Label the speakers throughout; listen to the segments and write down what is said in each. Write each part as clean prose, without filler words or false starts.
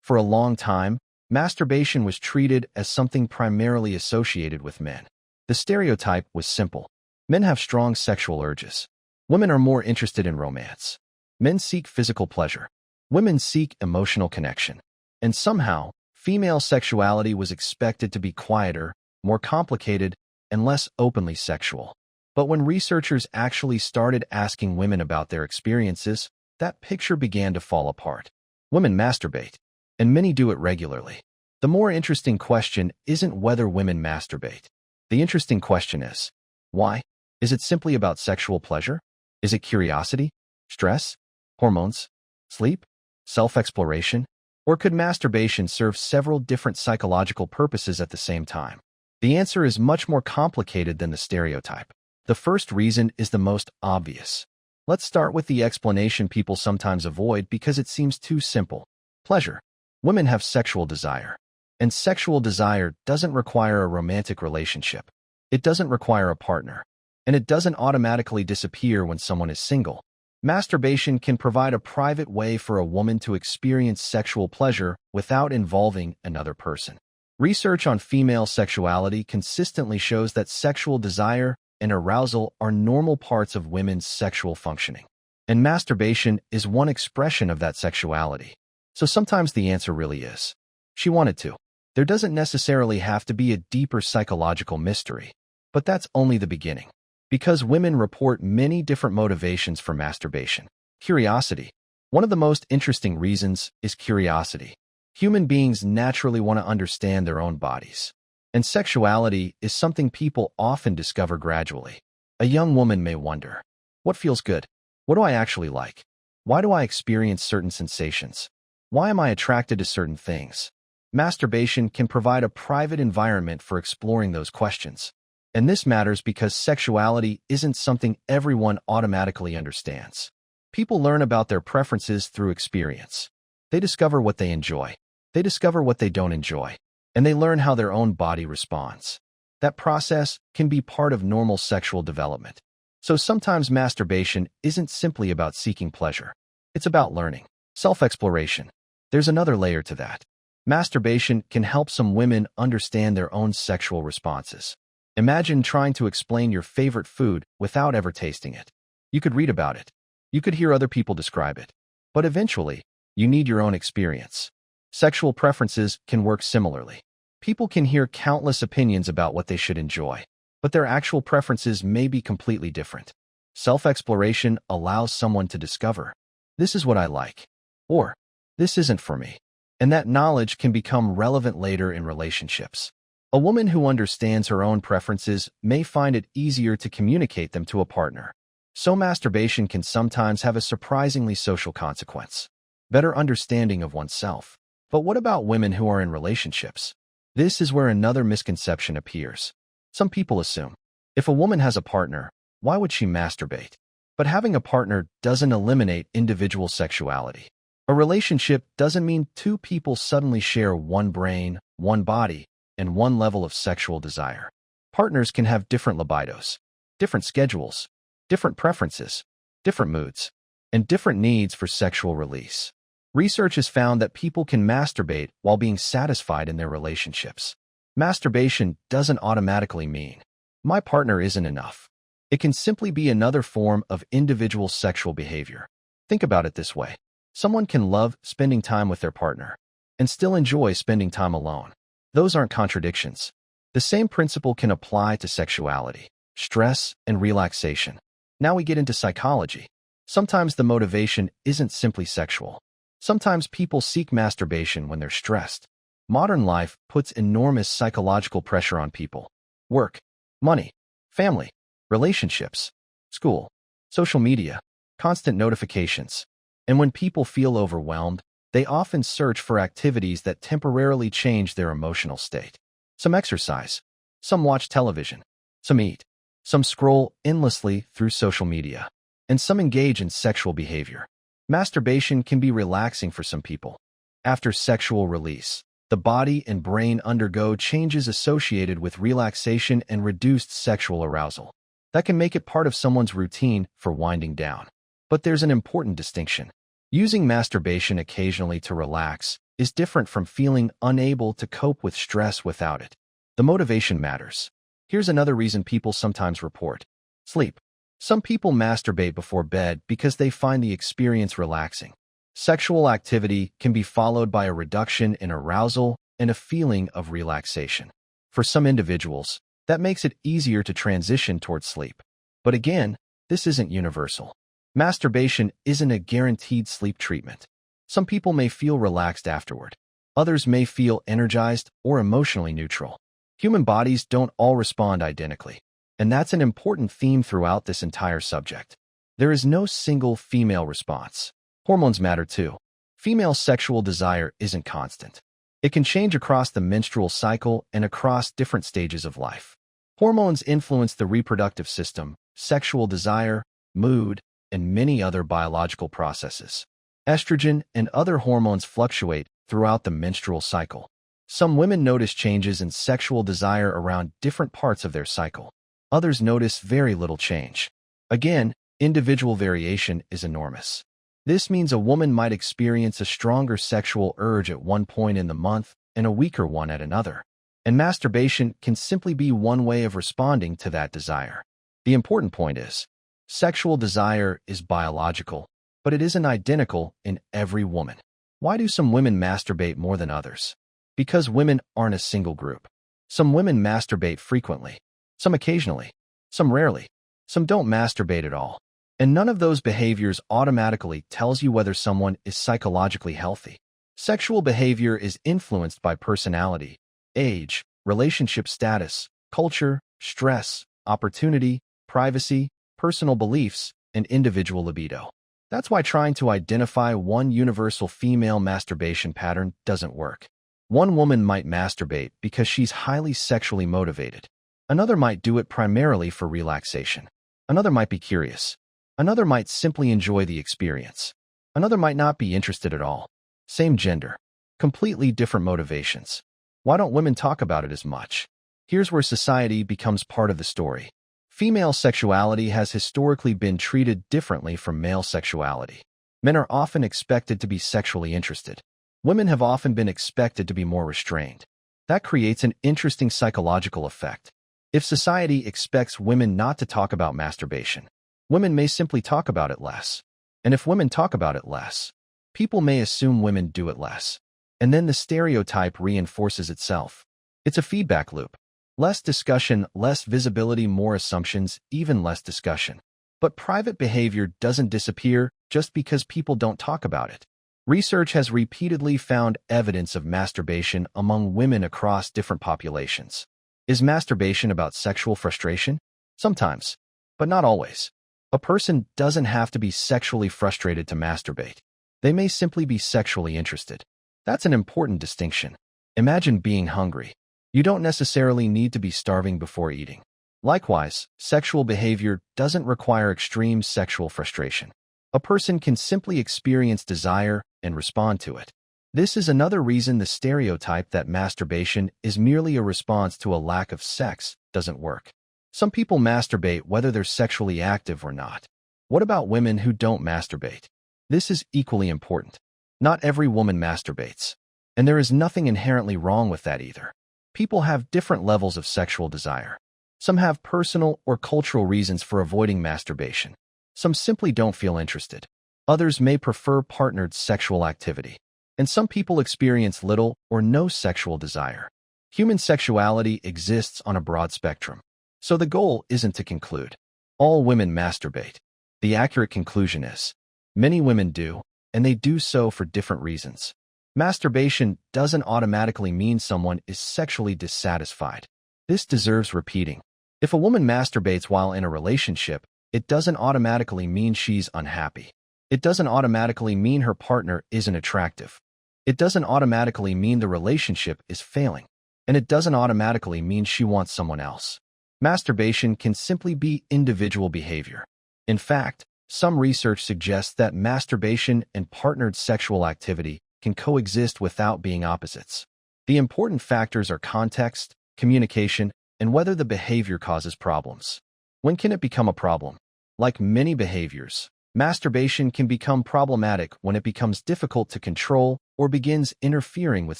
Speaker 1: For a long time, masturbation was treated as something primarily associated with men. The stereotype was simple. Men have strong sexual urges. Women are more interested in romance. Men seek physical pleasure. Women seek emotional connection. And somehow, female sexuality was expected to be quieter, more complicated, and less openly sexual. But when researchers actually started asking women about their experiences, that picture began to fall apart. Women masturbate, and many do it regularly. The more interesting question isn't whether women masturbate. The interesting question is, why? Is it simply about sexual pleasure? Is it curiosity, stress, hormones, sleep, self-exploration? Or could masturbation serve several different psychological purposes at the same time? The answer is much more complicated than the stereotype. The first reason is the most obvious. Let's start with the explanation people sometimes avoid because it seems too simple. Pleasure. Women have sexual desire. And sexual desire doesn't require a romantic relationship. It doesn't require a partner. And it doesn't automatically disappear when someone is single. Masturbation can provide a private way for a woman to experience sexual pleasure without involving another person. Research on female sexuality consistently shows that sexual desire and arousal are normal parts of women's sexual functioning. And masturbation is one expression of that sexuality. So sometimes the answer really is, she wanted to. There doesn't necessarily have to be a deeper psychological mystery. But that's only the beginning. Because women report many different motivations for masturbation. Curiosity. One of the most interesting reasons is curiosity. Human beings naturally want to understand their own bodies. And sexuality is something people often discover gradually. A young woman may wonder, what feels good? What do I actually like? Why do I experience certain sensations? Why am I attracted to certain things? Masturbation can provide a private environment for exploring those questions. And this matters because sexuality isn't something everyone automatically understands. People learn about their preferences through experience. They discover what they enjoy. They discover what they don't enjoy. And they learn how their own body responds. That process can be part of normal sexual development. So sometimes masturbation isn't simply about seeking pleasure. It's about learning. Self-exploration. There's another layer to that. Masturbation can help some women understand their own sexual responses. Imagine trying to explain your favorite food without ever tasting it. You could read about it. You could hear other people describe it. But eventually, you need your own experience. Sexual preferences can work similarly. People can hear countless opinions about what they should enjoy, but their actual preferences may be completely different. Self-exploration allows someone to discover, this is what I like, or this isn't for me. And that knowledge can become relevant later in relationships. A woman who understands her own preferences may find it easier to communicate them to a partner. So masturbation can sometimes have a surprisingly social consequence. Better understanding of oneself. But what about women who are in relationships? This is where another misconception appears. Some people assume, if a woman has a partner, why would she masturbate? But having a partner doesn't eliminate individual sexuality. A relationship doesn't mean two people suddenly share one brain, one body, and one level of sexual desire. Partners can have different libidos, different schedules, different preferences, different moods, and different needs for sexual release. Research has found that people can masturbate while being satisfied in their relationships. Masturbation doesn't automatically mean, my partner isn't enough. It can simply be another form of individual sexual behavior. Think about it this way. Someone can love spending time with their partner and still enjoy spending time alone. Those aren't contradictions. The same principle can apply to sexuality, stress, and relaxation. Now we get into psychology. Sometimes the motivation isn't simply sexual. Sometimes people seek masturbation when they're stressed. Modern life puts enormous psychological pressure on people. Work, money, family, relationships, school, social media, constant notifications. And when people feel overwhelmed, they often search for activities that temporarily change their emotional state. Some exercise, some watch television, some eat, some scroll endlessly through social media, and some engage in sexual behavior. Masturbation can be relaxing for some people. After sexual release, the body and brain undergo changes associated with relaxation and reduced sexual arousal. That can make it part of someone's routine for winding down. But there's an important distinction. Using masturbation occasionally to relax is different from feeling unable to cope with stress without it. The motivation matters. Here's another reason people sometimes report: sleep. Some people masturbate before bed because they find the experience relaxing. Sexual activity can be followed by a reduction in arousal and a feeling of relaxation. For some individuals, that makes it easier to transition towards sleep. But again, this isn't universal. Masturbation isn't a guaranteed sleep treatment. Some people may feel relaxed afterward. Others may feel energized or emotionally neutral. Human bodies don't all respond identically, and that's an important theme throughout this entire subject. There is no single female response. Hormones matter too. Female sexual desire isn't constant. It can change across the menstrual cycle and across different stages of life. Hormones influence the reproductive system, sexual desire, mood, and many other biological processes. Estrogen and other hormones fluctuate throughout the menstrual cycle. Some women notice changes in sexual desire around different parts of their cycle. Others notice very little change. Again, individual variation is enormous. This means a woman might experience a stronger sexual urge at one point in the month and a weaker one at another. And masturbation can simply be one way of responding to that desire. The important point is, sexual desire is biological, but it isn't identical in every woman. Why do some women masturbate more than others? Because women aren't a single group. Some women masturbate frequently, some occasionally, some rarely, some don't masturbate at all. And none of those behaviors automatically tells you whether someone is psychologically healthy. Sexual behavior is influenced by personality, age, relationship status, culture, stress, opportunity, privacy, personal beliefs, and individual libido. That's why trying to identify one universal female masturbation pattern doesn't work. One woman might masturbate because she's highly sexually motivated. Another might do it primarily for relaxation. Another might be curious. Another might simply enjoy the experience. Another might not be interested at all. Same gender. Completely different motivations. Why don't women talk about it as much? Here's where society becomes part of the story. Female sexuality has historically been treated differently from male sexuality. Men are often expected to be sexually interested. Women have often been expected to be more restrained. That creates an interesting psychological effect. If society expects women not to talk about masturbation, women may simply talk about it less. And if women talk about it less, people may assume women do it less. And then the stereotype reinforces itself. It's a feedback loop. Less discussion, less visibility, more assumptions, even less discussion. But private behavior doesn't disappear just because people don't talk about it. Research has repeatedly found evidence of masturbation among women across different populations. Is masturbation about sexual frustration? Sometimes, but not always. A person doesn't have to be sexually frustrated to masturbate. They may simply be sexually interested. That's an important distinction. Imagine being hungry. You don't necessarily need to be starving before eating. Likewise, sexual behavior doesn't require extreme sexual frustration. A person can simply experience desire and respond to it. This is another reason the stereotype that masturbation is merely a response to a lack of sex doesn't work. Some people masturbate whether they're sexually active or not. What about women who don't masturbate? This is equally important. Not every woman masturbates, and there is nothing inherently wrong with that either. People have different levels of sexual desire. Some have personal or cultural reasons for avoiding masturbation. Some simply don't feel interested. Others may prefer partnered sexual activity. And some people experience little or no sexual desire. Human sexuality exists on a broad spectrum. So the goal isn't to conclude all women masturbate. The accurate conclusion is many women do, and they do so for different reasons. Masturbation doesn't automatically mean someone is sexually dissatisfied. This deserves repeating. If a woman masturbates while in a relationship, it doesn't automatically mean she's unhappy. It doesn't automatically mean her partner isn't attractive. It doesn't automatically mean the relationship is failing. And it doesn't automatically mean she wants someone else. Masturbation can simply be individual behavior. In fact, some research suggests that masturbation and partnered sexual activity can coexist without being opposites. The important factors are context, communication, and whether the behavior causes problems. When can it become a problem? Like many behaviors, Masturbation can become problematic when it becomes difficult to control or begins interfering with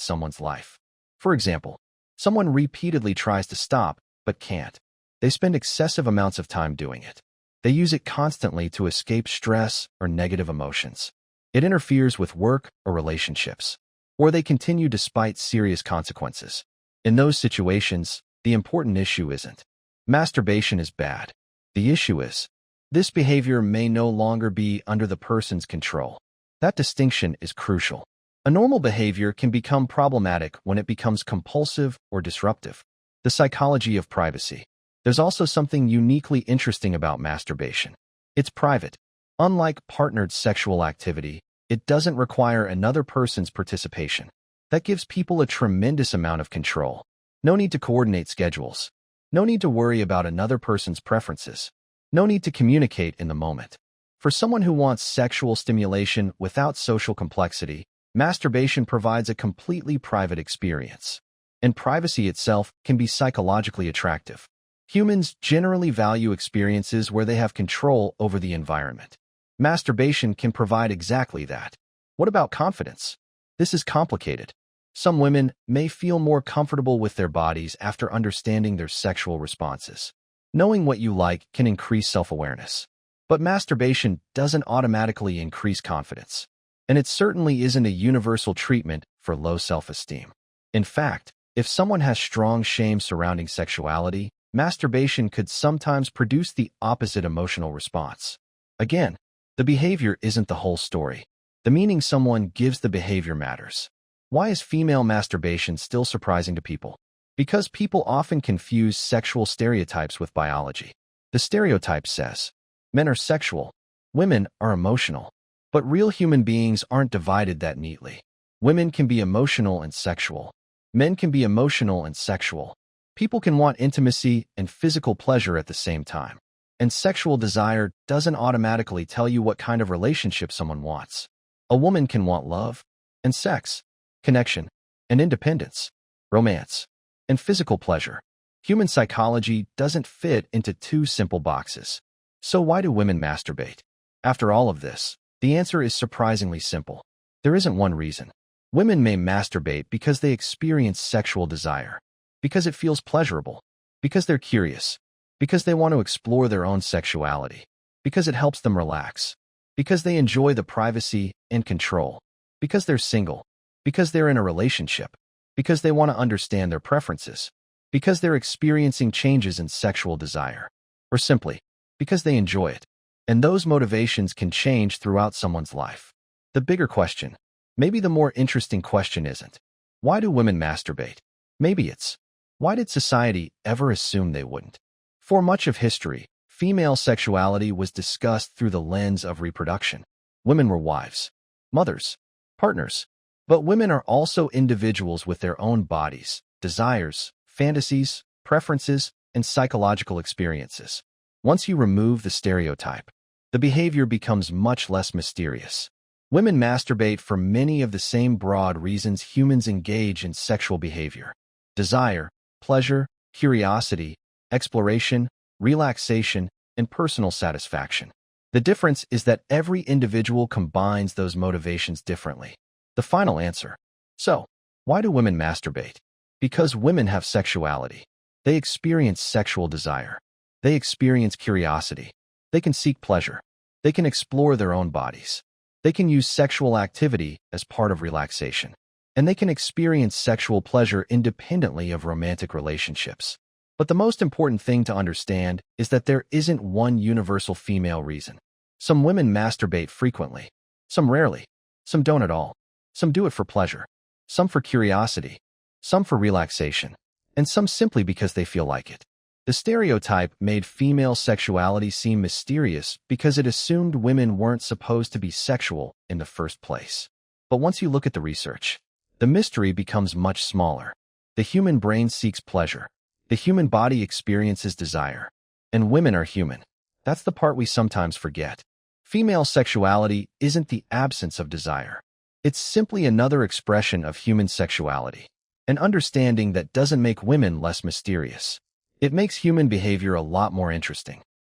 Speaker 1: someone's life. For example, someone repeatedly tries to stop but can't. They spend excessive amounts of time doing it. They use it constantly to escape stress or negative emotions. It interferes with work or relationships, or they continue despite serious consequences. In those situations, the important issue isn't masturbation is bad. The issue is this behavior may no longer be under the person's control. That distinction is crucial. A normal behavior can become problematic when it becomes compulsive or disruptive. The psychology of privacy. There's also something uniquely interesting about masturbation. It's private. Unlike partnered sexual activity, it doesn't require another person's participation. That gives people a tremendous amount of control. No need to coordinate schedules. No need to worry about another person's preferences. No need to communicate in the moment. For someone who wants sexual stimulation without social complexity, masturbation provides a completely private experience. And privacy itself can be psychologically attractive. Humans generally value experiences where they have control over the environment. Masturbation can provide exactly that. What about confidence? This is complicated. Some women may feel more comfortable with their bodies after understanding their sexual responses. Knowing what you like can increase self-awareness. But masturbation doesn't automatically increase confidence. And it certainly isn't a universal treatment for low self-esteem. In fact, if someone has strong shame surrounding sexuality, masturbation could sometimes produce the opposite emotional response. Again, the behavior isn't the whole story. The meaning someone gives the behavior matters. Why is female masturbation still surprising to people? Because people often confuse sexual stereotypes with biology. The stereotype says, men are sexual, women are emotional. But real human beings aren't divided that neatly. Women can be emotional and sexual. Men can be emotional and sexual. People can want intimacy and physical pleasure at the same time. And sexual desire doesn't automatically tell you what kind of relationship someone wants. A woman can want love and sex, connection and independence, romance and physical pleasure. Human psychology doesn't fit into two simple boxes. So why do women masturbate? After all of this, the answer is surprisingly simple. There isn't one reason. Women may masturbate because they experience sexual desire, because it feels pleasurable, because they're curious, because they want to explore their own sexuality, because it helps them relax, because they enjoy the privacy and control, because they're single, because they're in a relationship, because they want to understand their preferences, because they're experiencing changes in sexual desire, or simply because they enjoy it. And those motivations can change throughout someone's life. The bigger question, maybe the more interesting question isn't, why do women masturbate? Maybe it's, why did society ever assume they wouldn't? For much of history, female sexuality was discussed through the lens of reproduction. Women were wives, mothers, partners. But women are also individuals with their own bodies, desires, fantasies, preferences, and psychological experiences. Once you remove the stereotype, the behavior becomes much less mysterious. Women masturbate for many of the same broad reasons humans engage in sexual behavior: desire, pleasure, curiosity, exploration, relaxation, and personal satisfaction. The difference is that every individual combines those motivations differently. The final answer. So, why do women masturbate? Because women have sexuality. They experience sexual desire. They experience curiosity. They can seek pleasure. They can explore their own bodies. They can use sexual activity as part of relaxation. And they can experience sexual pleasure independently of romantic relationships. But the most important thing to understand is that there isn't one universal female reason. Some women masturbate frequently. Some rarely. Some don't at all. Some do it for pleasure. Some for curiosity. Some for relaxation. And some simply because they feel like it. The stereotype made female sexuality seem mysterious because it assumed women weren't supposed to be sexual in the first place. But once you look at the research, the mystery becomes much smaller. The human brain seeks pleasure. The human body experiences desire. And women are human. That's the part we sometimes forget. Female sexuality isn't the absence of desire. It's simply another expression of human sexuality. An understanding that doesn't make women less mysterious. It makes human behavior a lot more interesting.